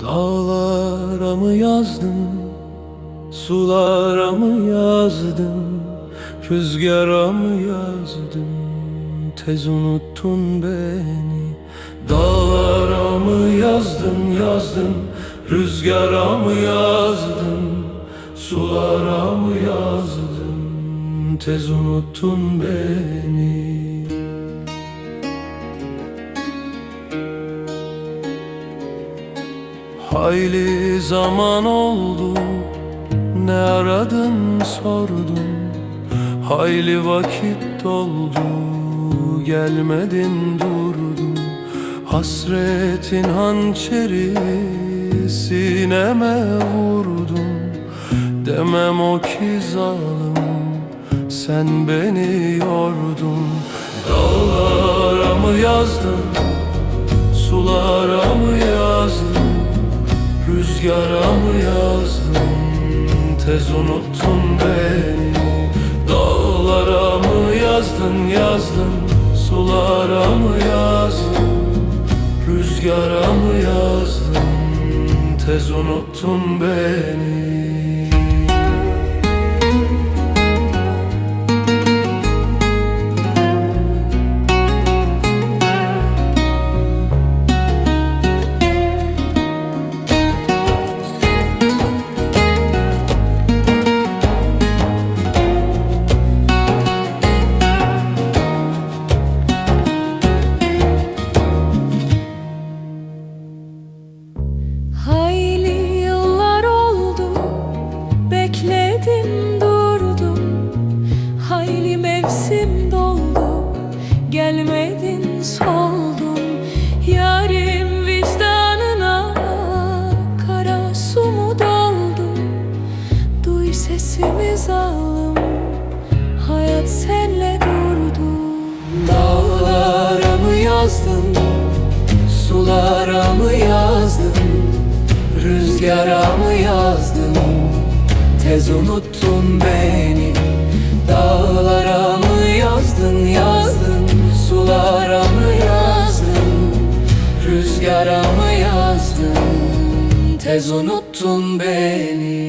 Dağlara mı yazdın, sulara mı yazdın, rüzgara mı yazdın, tez unuttun beni. Dağlara mı yazdın, rüzgara mı yazdın, sulara mı yazdın, tez unuttun beni. Hayli zaman oldu, ne aradın sordum. Hayli vakit doldu, gelmedin durdun. Hasretin hançeri sineme vurdum. Demem o ki zalim, sen beni yordun. Dağlara mı yazdın, sulara mı yazdın, rüzgara mı yazdın, tez unuttun beni. Dağlara mı yazdın, sulara mı yazdın, rüzgara mı yazdın, tez unuttun beni. Hayli yıllar oldu, bekledim durdum. Hayli mevsim doldu, gelmedin soldum. Yarim vicdanına kara su mu doldu? Duy sesimi zalim, hayat senle durdu. Dağlara mı yazdın, sulara mı yazdın, rüzgara mı yazdın, tez unuttun beni. Dağlara mı yazdın, sulara mı yazdın, rüzgara mı yazdın, tez unuttun beni.